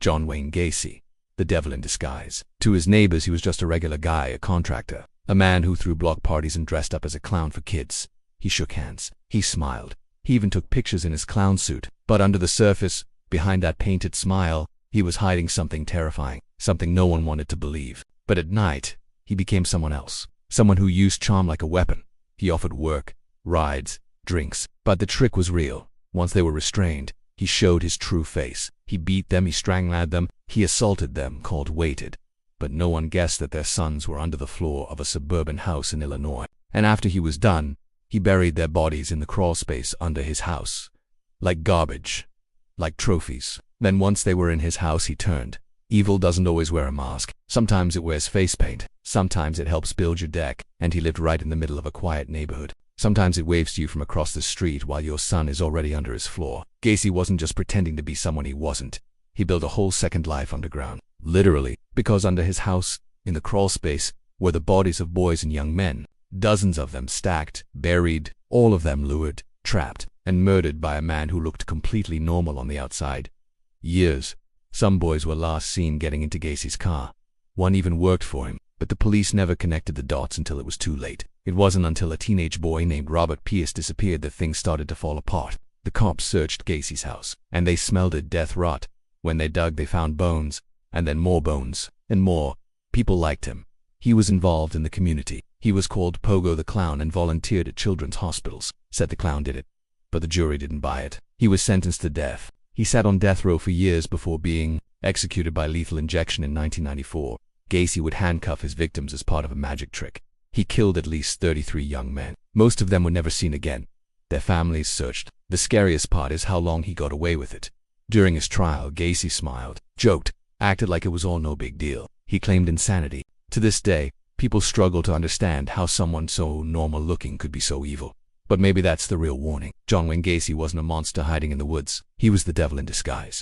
John Wayne Gacy, the devil in disguise. To his neighbors, he was just a regular guy, a contractor, a man who threw block parties and dressed up as a clown for kids. He shook hands. He smiled. He even took pictures in his clown suit. But under the surface, behind that painted smile, he was hiding something terrifying, something no one wanted to believe. But at night, he became someone else, someone who used charm like a weapon. He offered work, rides, drinks. But the trick was real. Once they were restrained, he showed his true face. He beat them, he strangled them, he assaulted them, called waited. But no one guessed that their sons were under the floor of a suburban house in Illinois. And after he was done, he buried their bodies in the crawl space under his house. Like garbage. Like trophies. Then once they were in his house, he turned. Evil doesn't always wear a mask. Sometimes it wears face paint. Sometimes it helps build your deck, and he lived right in the middle of a quiet neighborhood. Sometimes it waves to you from across the street while your son is already under his floor. Gacy wasn't just pretending to be someone he wasn't. He built a whole second life underground. Literally, because under his house, in the crawl space, were the bodies of boys and young men. Dozens of them stacked, buried, all of them lured, trapped, and murdered by a man who looked completely normal on the outside. Years. Some boys were last seen getting into Gacy's car. One even worked for him, but the police never connected the dots until it was too late. It wasn't until a teenage boy named Robert Pierce disappeared that things started to fall apart. The cops searched Gacy's house, and they smelled it death rot. When they dug, they found bones, and then more bones, and more. People liked him. He was involved in the community. He was called Pogo the Clown and volunteered at children's hospitals. Said the clown did it. But the jury didn't buy it. He was sentenced to death. He sat on death row for years before being executed by lethal injection in 1994. Gacy would handcuff his victims as part of a magic trick. He killed at least 33 young men. Most of them were never seen again. Their families searched. The scariest part is how long he got away with it. During his trial, Gacy smiled, joked, acted like it was all no big deal. He claimed insanity. To this day, people struggle to understand how someone so normal-looking could be so evil. But maybe that's the real warning. John Wayne Gacy wasn't a monster hiding in the woods. He was the devil in disguise.